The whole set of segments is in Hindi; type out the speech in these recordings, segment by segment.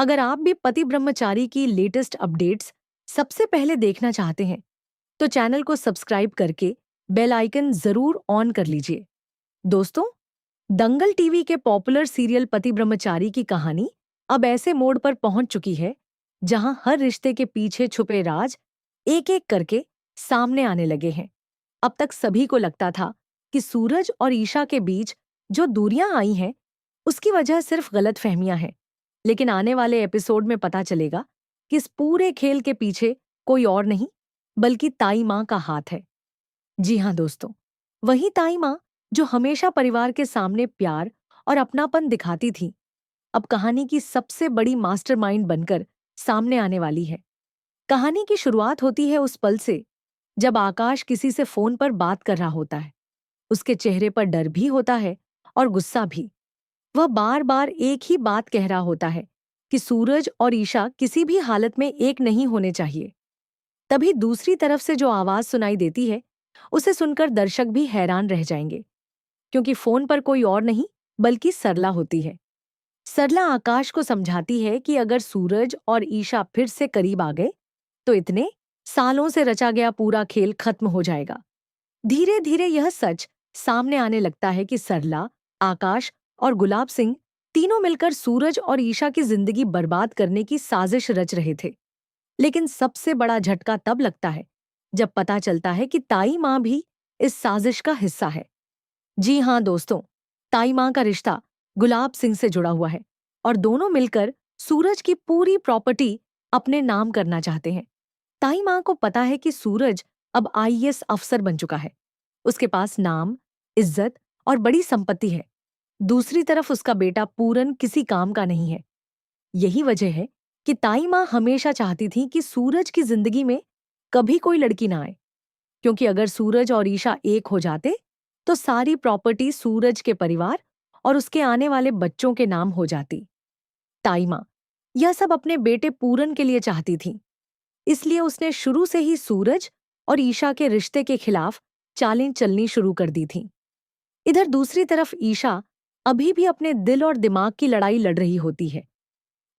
अगर आप भी पति ब्रह्मचारी की लेटेस्ट अपडेट्स सबसे पहले देखना चाहते हैं, तो चैनल को सब्सक्राइब करके बेल आइकन जरूर ऑन कर लीजिए। दोस्तों, दंगल टीवी के पॉपुलर सीरियल पति ब्रह्मचारी की कहानी अब ऐसे मोड़ पर पहुंच चुकी है जहां हर रिश्ते के पीछे छुपे राज एक एक करके सामने आने लगे हैं। अब तक सभी को लगता था कि सूरज और ईशा के बीच जो दूरियां आई हैं, उसकी वजह सिर्फ गलतफहमियां हैं। लेकिन आने वाले एपिसोड में पता चलेगा कि इस पूरे खेल के पीछे कोई और नहीं, बल्कि ताई माँ का हाथ है। जी हाँ दोस्तों, वही ताई माँ जो हमेशा परिवार के सामने प्यार और अपनापन दिखाती थी, अब कहानी की सबसे बड़ी मास्टरमाइंड बनकर सामने आने वाली है। कहानी की शुरुआत होती है उस पल से जब आकाश किसी से फोन पर बात कर रहा होता है। उसके चेहरे पर डर भी होता है और गुस्सा भी। वह बार बार एक ही बात कह रहा होता है कि सूरज और ईशा किसी भी हालत में एक नहीं होने चाहिए। तभी दूसरी तरफ से जो आवाज सुनाई देती है, उसे सुनकर दर्शक भी हैरान रह जाएंगे, क्योंकि फोन पर कोई और नहीं बल्कि सरला होती है। सरला आकाश को समझाती है कि अगर सूरज और ईशा फिर से करीब आ गए, तो इतने सालों से रचा गया पूरा खेल खत्म हो जाएगा। धीरे धीरे यह सच सामने आने लगता है कि सरला, आकाश और गुलाब सिंह तीनों मिलकर सूरज और ईशा की जिंदगी बर्बाद करने की साजिश रच रहे थे। लेकिन सबसे बड़ा झटका तब लगता है जब पता चलता है कि ताई माँ भी इस साजिश का हिस्सा है। जी हाँ दोस्तों, ताई माँ का रिश्ता गुलाब सिंह से जुड़ा हुआ है और दोनों मिलकर सूरज की पूरी प्रॉपर्टी अपने नाम करना चाहते हैं। ताई माँ को पता है कि सूरज अब आईएएस अफसर बन चुका है। उसके पास नाम, इज्जत और बड़ी संपत्ति है। दूसरी तरफ उसका बेटा पूरन किसी काम का नहीं है। यही वजह है कि ताई माँ हमेशा चाहती थी कि सूरज की जिंदगी में कभी कोई लड़की ना आए, क्योंकि अगर सूरज और ईशा एक हो जाते, तो सारी प्रॉपर्टी सूरज के परिवार और उसके आने वाले बच्चों के नाम हो जाती। ताई माँ यह सब अपने बेटे पूरन के लिए चाहती थी, इसलिए उसने शुरू से ही सूरज और ईशा के रिश्ते के खिलाफ चालें चलनी शुरू कर दी थी। इधर दूसरी तरफ ईशा अभी भी अपने दिल और दिमाग की लड़ाई लड़ रही होती है।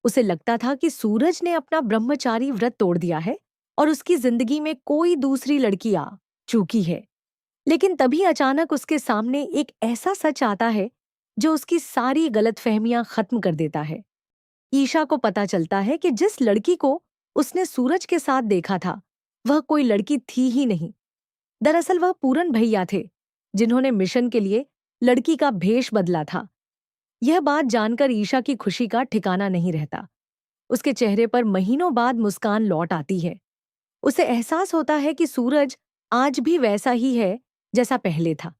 उसे लगता था कि सूरज ने अपना ब्रह्मचारी व्रत तोड़ दिया है और उसकी जिंदगी में कोई दूसरी लड़की आ चुकी है। लेकिन तभी अचानक उसके सामने एक ऐसा सच आता है जो उसकी सारी गलतफहमियां खत्म कर देता है। ईशा को पता चलता है कि जिस लड़की को उसने सूरज के साथ देखा था, वह कोई लड़की थी ही नहीं। दरअसल वह पूरन भैया थे, जिन्होंने मिशन के लिए लड़की का भेष बदला था। यह बात जानकर ईशा की खुशी का ठिकाना नहीं रहता। उसके चेहरे पर महीनों बाद मुस्कान लौट आती है। उसे एहसास होता है कि सूरज आज भी वैसा ही है जैसा पहले था।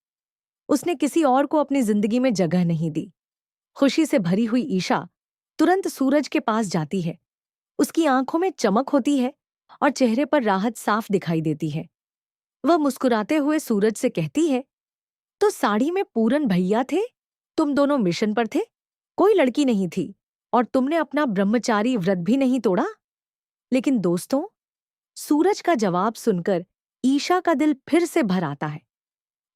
उसने किसी और को अपनी जिंदगी में जगह नहीं दी। खुशी से भरी हुई ईशा तुरंत सूरज के पास जाती है। उसकी आंखों में चमक होती है और चेहरे पर राहत साफ दिखाई देती है। वह मुस्कुराते हुए सूरज से कहती है, तो साड़ी में पूरन भैया थे, तुम दोनों मिशन पर थे, कोई लड़की नहीं थी और तुमने अपना ब्रह्मचारी व्रत भी नहीं तोड़ा। लेकिन दोस्तों, सूरज का जवाब सुनकर ईशा का दिल फिर से भर आता है।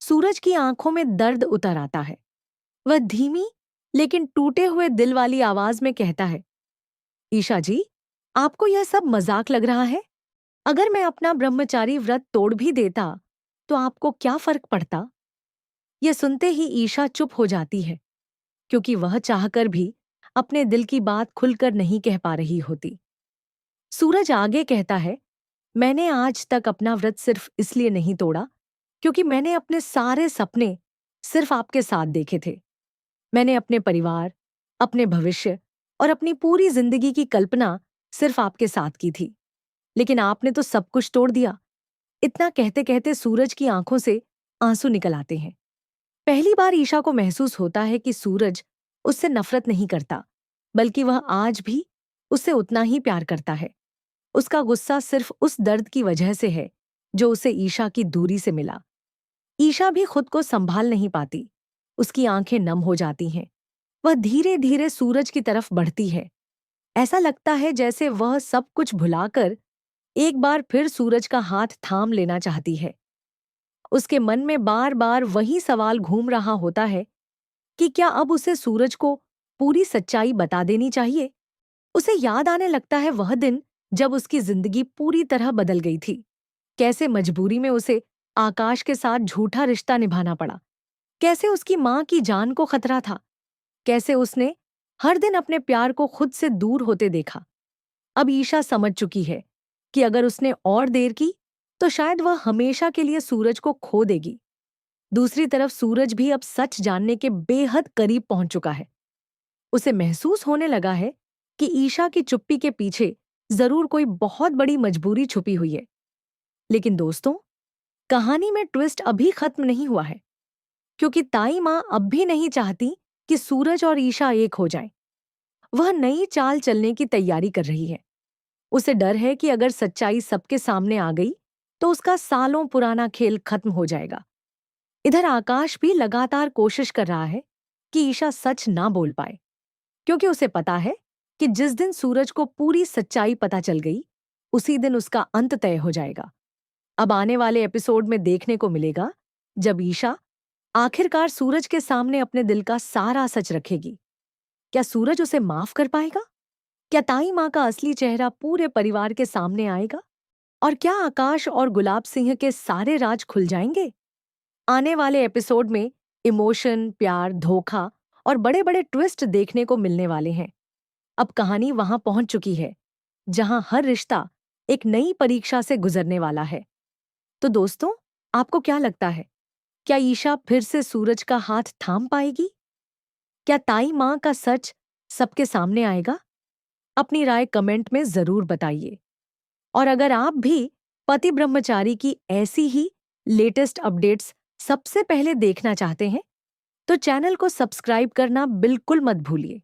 सूरज की आंखों में दर्द उतर आता है। वह धीमी लेकिन टूटे हुए दिल वाली आवाज में कहता है, ईशा जी, आपको यह सब मजाक लग रहा है? अगर मैं अपना ब्रह्मचारी व्रत तोड़ भी देता, तो आपको क्या फर्क पड़ता? यह सुनते ही ईशा चुप हो जाती है, क्योंकि वह चाहकर भी अपने दिल की बात खुलकर नहीं कह पा रही होती। सूरज आगे कहता है, मैंने आज तक अपना व्रत सिर्फ इसलिए नहीं तोड़ा क्योंकि मैंने अपने सारे सपने सिर्फ आपके साथ देखे थे। मैंने अपने परिवार, अपने भविष्य और अपनी पूरी जिंदगी की कल्पना सिर्फ आपके साथ की थी। लेकिन आपने तो सब कुछ तोड़ दिया। इतना कहते कहते सूरज की आंखों से आंसू निकल आते हैं। पहली बार ईशा को महसूस होता है कि सूरज उससे नफरत नहीं करता, बल्कि वह आज भी उससे उतना ही प्यार करता है। उसका गुस्सा सिर्फ उस दर्द की वजह से है जो उसे ईशा की दूरी से मिला। ईशा भी खुद को संभाल नहीं पाती। उसकी आंखें नम हो जाती हैं। वह धीरे धीरे सूरज की तरफ बढ़ती है। ऐसा लगता है जैसे वह सब कुछ भुलाकर एक बार फिर सूरज का हाथ थाम लेना चाहती है। उसके मन में बार बार वही सवाल घूम रहा होता है कि क्या अब उसे सूरज को पूरी सच्चाई बता देनी चाहिए, उसे याद आने लगता है वह दिन जब उसकी जिंदगी पूरी तरह बदल गई थी। कैसे मजबूरी में उसे आकाश के साथ झूठा रिश्ता निभाना पड़ा। कैसे उसकी माँ की जान को खतरा था। कैसे उसने हर दिन अपने प्यार को खुद से दूर होते देखा। अब ईशा समझ चुकी है कि अगर उसने और देर की तो शायद वह हमेशा के लिए सूरज को खो देगी। दूसरी तरफ सूरज भी अब सच जानने के बेहद करीब पहुंच चुका है। उसे महसूस होने लगा है कि ईशा की चुप्पी के पीछे जरूर कोई बहुत बड़ी मजबूरी छुपी हुई है। लेकिन दोस्तों, कहानी में ट्विस्ट अभी खत्म नहीं हुआ है, क्योंकि ताई माँ अब भी नहीं चाहती कि सूरज और ईशा एक हो जाएं। वह नई चाल चलने की तैयारी कर रही है। उसे डर है कि अगर सच्चाई सबके सामने आ गई तो उसका सालों पुराना खेल खत्म हो जाएगा। इधर आकाश भी लगातार कोशिश कर रहा है कि ईशा सच ना बोल पाए, क्योंकि उसे पता है कि जिस दिन सूरज को पूरी सच्चाई पता चल गई, उसी दिन उसका अंत तय हो जाएगा। अब आने वाले एपिसोड में देखने को मिलेगा जब ईशा आखिरकार सूरज के सामने अपने दिल का सारा सच रखेगी। क्या सूरज उसे माफ कर पाएगा? क्या ताई माँ का असली चेहरा पूरे परिवार के सामने आएगा? और क्या आकाश और गुलाब सिंह के सारे राज खुल जाएंगे? आने वाले एपिसोड में इमोशन, प्यार, धोखा और बड़े बड़े ट्विस्ट देखने को मिलने वाले हैं। अब कहानी वहां पहुंच चुकी है जहां हर रिश्ता एक नई परीक्षा से गुजरने वाला है। तो दोस्तों, आपको क्या लगता है? क्या ईशा फिर से सूरज का हाथ थाम पाएगी? क्या ताई माँ का सच सबके सामने आएगा? अपनी राय कमेंट में जरूर बताइए। और अगर आप भी पति ब्रह्मचारी की ऐसी ही लेटेस्ट अपडेट्स सबसे पहले देखना चाहते हैं, तो चैनल को सब्सक्राइब करना बिल्कुल मत भूलिए।